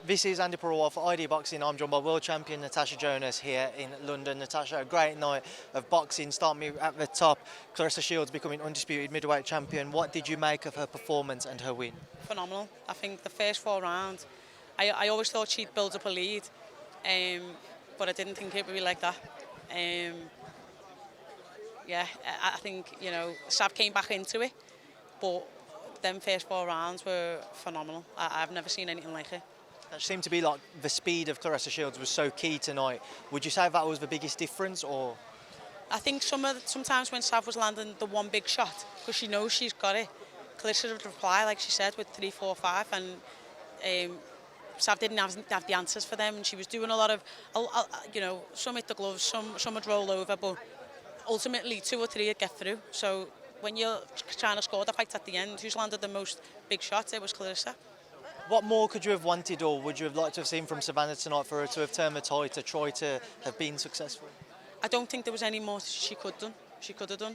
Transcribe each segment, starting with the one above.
This is Andi Purewal for ID Boxing. I'm joined by world champion Natasha Jonas here in London. Natasha, a great night of boxing. Start me at the top. Claressa Shields becoming undisputed middleweight champion. What did you make of her performance and her win? Phenomenal. I think the first 4 rounds, I always thought she'd build up a lead, but I didn't think it would be like that. I think, Sav came back into it, but them first 4 rounds were phenomenal. I've never seen anything like it. That seemed to be like the speed of Claressa Shields was so key tonight. Would you say that was the biggest difference, or? I think sometimes when Sav was landing the one big shot, because she knows she's got it, Claressa would reply, like she said, with 3, 4, 5, and Sav didn't have the answers for them, and she was doing a lot of, some hit the gloves, some would roll over, but ultimately 2 or 3 would get through. So when you're trying to score the fight at the end, who's landed the most big shots? It was Claressa. What more could you have wanted, or would you have liked to have seen from Savannah tonight for her to have turned the tide to try to have been successful? I don't think there was any more she could have done.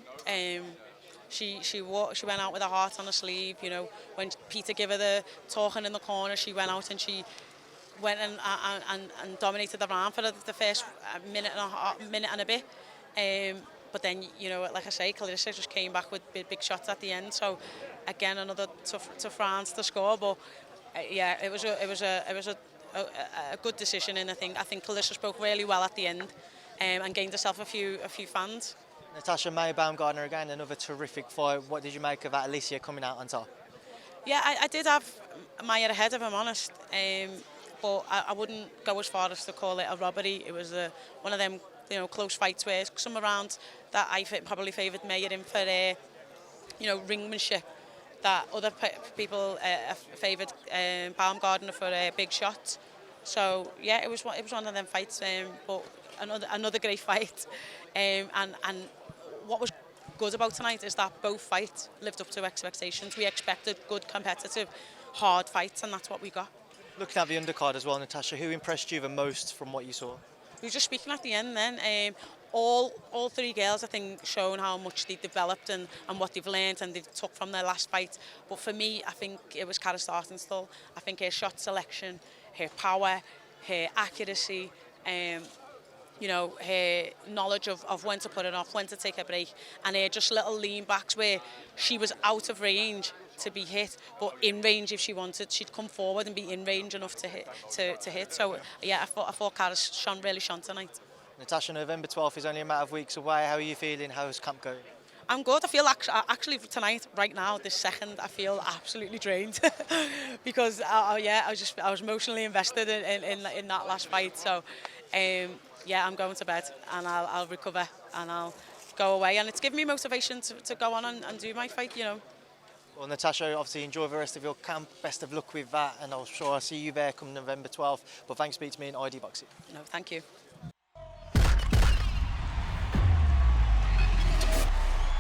She went out with her heart on her sleeve. When Peter gave her the talking in the corner, she went out and she went and dominated the round for the first minute and a bit. But then, like I say, Claressa just came back with big shots at the end. So again, another tough round to score. But it was a good decision, and I think Claressa spoke really well at the end, and gained herself a few fans. Natasha, Mayer-Baumgardner again, another terrific fight. What did you make of that, Alicia coming out on top? Yeah, I did have Mayer ahead, if I'm honest, but I wouldn't go as far as to call it a robbery. It was one of them close fights where some rounds that I probably favoured Mayer in for ringmanship, that other people favoured Baumgardner for big shots. So yeah, it was one of them fights, but another great fight. And what was good about tonight is that both fights lived up to expectations. We expected good, competitive, hard fights, and that's what we got. Looking at the undercard as well, Natasha, who impressed you the most from what you saw? We were just speaking at the end then. All 3 girls, I think, shown how much they developed and what they've learned and they've took from their last fight. But for me, I think it was Cara Startenstall. I think her shot selection, her power, her accuracy, her knowledge of when to put it off, when to take a break, and her just little lean backs where she was out of range to be hit, but in range if she wanted. She'd come forward and be in range enough to hit. So yeah, I thought Cara really shone tonight. Natasha, November 12th is only a matter of weeks away. How are you feeling? How's camp going? I'm good. I feel actually tonight, right now, this second, I feel absolutely drained because I was emotionally invested in that last fight. So yeah, I'm going to bed and I'll recover and I'll go away, and it's given me motivation to go on and do my fight. Well, Natasha, obviously enjoy the rest of your camp. Best of luck with that, and I'm sure I'll see you there come November 12th. But thanks for speaking to me in ID Boxing. No, thank you.